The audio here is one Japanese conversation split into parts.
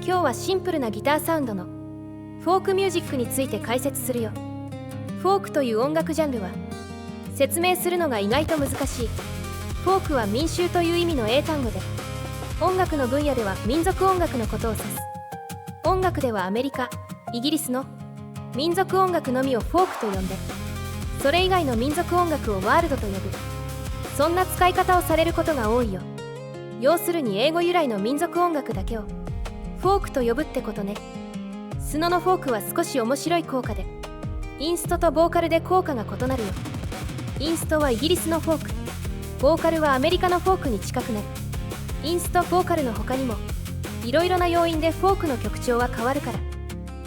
今日はシンプルなギターサウンドのフォークミュージックについて解説するよ。フォークという音楽ジャンルは説明するのが意外と難しい。フォークは民衆という意味の英単語で、音楽の分野では民族音楽のことを指す。音楽ではアメリカ、イギリスの民族音楽のみをフォークと呼んで、それ以外の民族音楽をワールドと呼ぶ。そんな使い方をされることが多いよ。要するに英語由来の民族音楽だけをフォークと呼ぶってことね。スノのフォークは少し面白い効果で、インストとボーカルで効果が異なるよ。インストはイギリスのフォーク、ボーカルはアメリカのフォークに近くなる。インスト、ボーカルの他にもいろいろな要因でフォークの曲調は変わるから、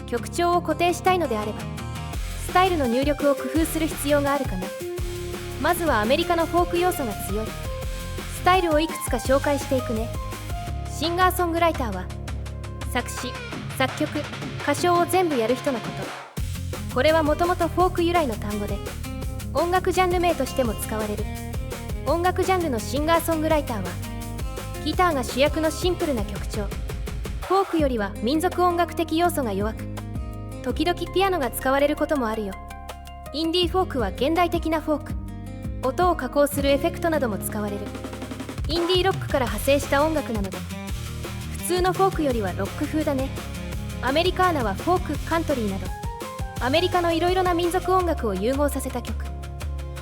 曲調を固定したいのであればスタイルの入力を工夫する必要があるかな。まずはアメリカのフォーク要素が強いスタイルをいくつか紹介していくね。シンガーソングライターは作詞、作曲、歌唱を全部やる人のこと。これはもともとフォーク由来の単語で、音楽ジャンル名としても使われる。音楽ジャンルのシンガーソングライターはギターが主役のシンプルな曲調。フォークよりは民族音楽的要素が弱く、時々ピアノが使われることもあるよ。インディーフォークは現代的なフォーク、音を加工するエフェクトなども使われる。インディーロックから派生した音楽なので、普通のフォークよりはロック風だね。アメリカーナはフォーク、カントリーなどアメリカのいろいろな民族音楽を融合させた曲。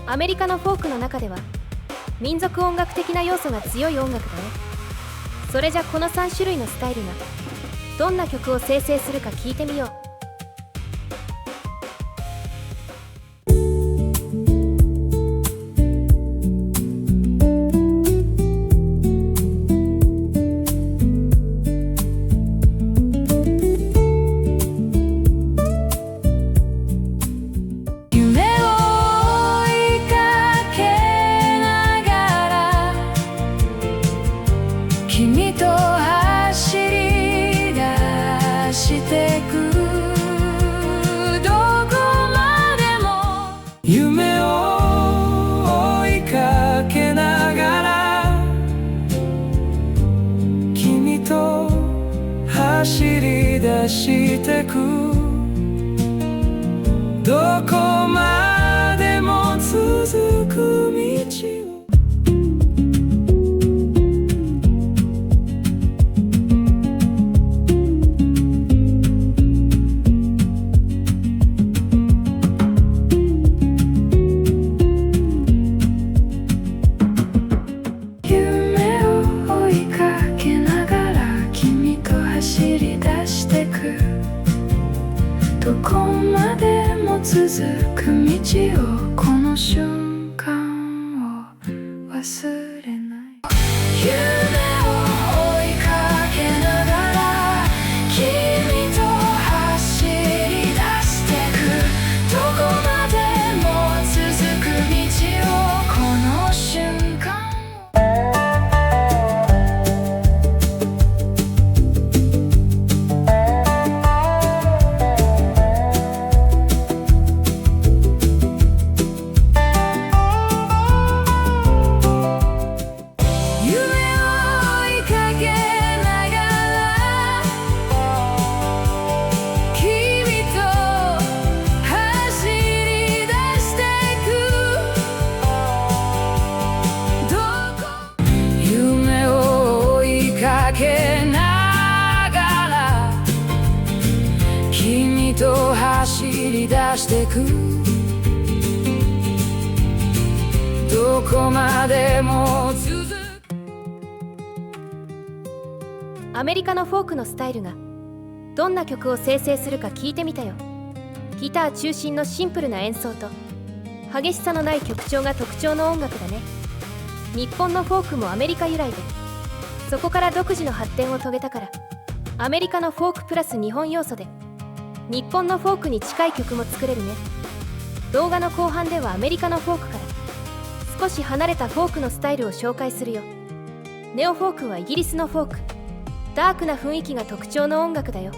アメリカのフォークの中では民族音楽的な要素が強い音楽だね。それじゃこの3種類のスタイルがどんな曲を生成するか聞いてみよう。君と走り出してく、どこまでも夢を追いかけながら、君と走り出してく、どこまでも続く道を。どこまでも続く道を、この瞬間を忘れない。夢を追いかけながら君と走り出してく、どこまでも続く道を、この瞬間を。かけながら君と走り出してく、どこまでも続く。アメリカのフォークのスタイルがどんな曲を生成するか聞いてみたよ。ギター中心のシンプルな演奏と激しさのない曲調が特徴の音楽だね。日本のフォークもアメリカ由来で、そこから独自の発展を遂げたから、アメリカのフォークプラス日本要素で日本のフォークに近い曲も作れるね。動画の後半ではアメリカのフォークから少し離れたフォークのスタイルを紹介するよ。ネオフォークはイギリスのフォーク、ダークな雰囲気が特徴の音楽だよ。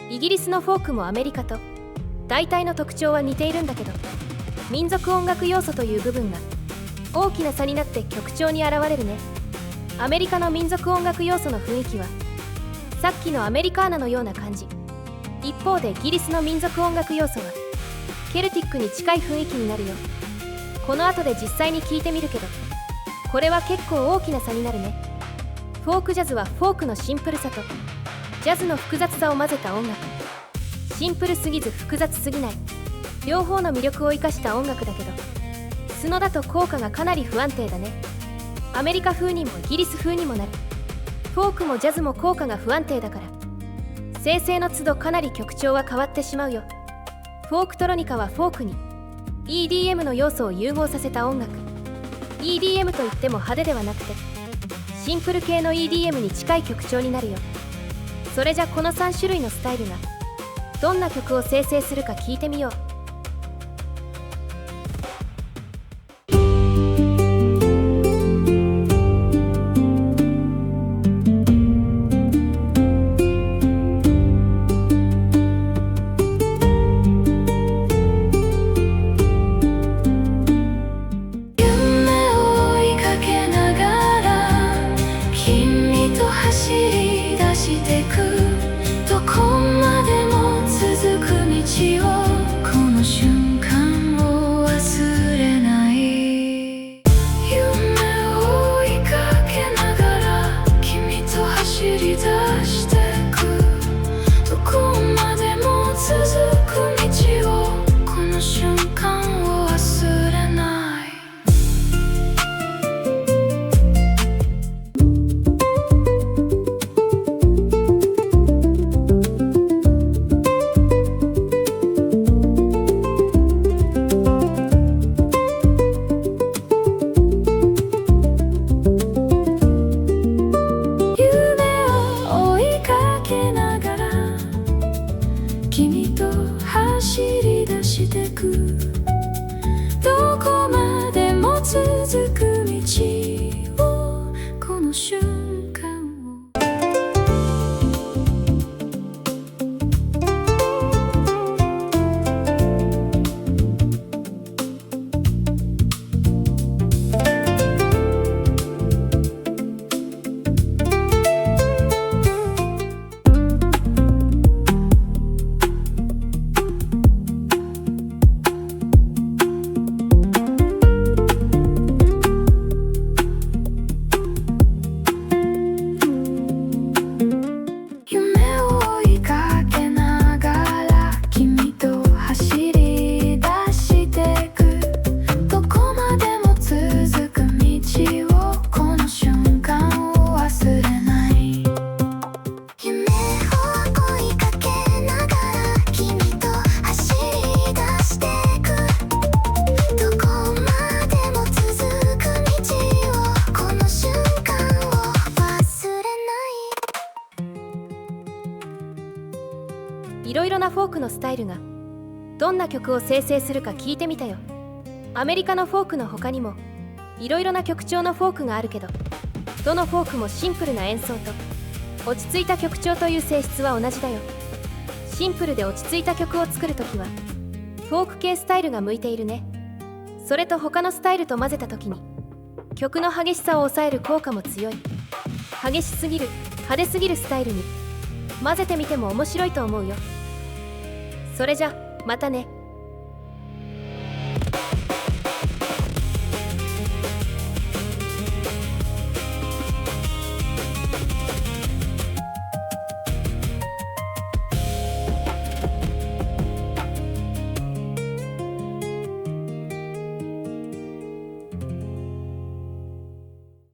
イギリスのフォークもアメリカと大体の特徴は似ているんだけど、民族音楽要素という部分が大きな差になって曲調に現れるね。アメリカの民族音楽要素の雰囲気はさっきのアメリカーナのような感じ。一方でイギリスの民族音楽要素はケルティックに近い雰囲気になるよ。この後で実際に聴いてみるけど、これは結構大きな差になるね。フォークジャズはフォークのシンプルさとジャズの複雑さを混ぜた音楽。シンプルすぎず複雑すぎない、両方の魅力を生かした音楽だけど、スノだと効果がかなり不安定だね。アメリカ風にもイギリス風にもなる。フォークもジャズも効果が不安定だから、生成の都度かなり曲調は変わってしまうよ。フォークトロニカはフォークに EDM の要素を融合させた音楽。 EDM といっても派手ではなくてシンプル系の EDM に近い曲調になるよ。それじゃこの3種類のスタイルがどんな曲を生成するか聞いてみよう。走り出してく、どこまでも続く道を、この瞬間を忘れない。夢を追いかけながら君と走り出してく、どこまでも続く道を、この瞬間を忘れない。君と走り出してく、どこまでも続く道を、この瞬間を。いろいろなフォークのスタイルがどんな曲を生成するか聞いてみたよ。アメリカのフォークの他にもいろいろな曲調のフォークがあるけど、どのフォークもシンプルな演奏と落ち着いた曲調という性質は同じだよ。シンプルで落ち着いた曲を作るときはフォーク系スタイルが向いているね。それと他のスタイルと混ぜたときに曲の激しさを抑える効果も強い。激しすぎる、派手すぎるスタイルに混ぜてみても面白いと思うよ。それじゃまたね。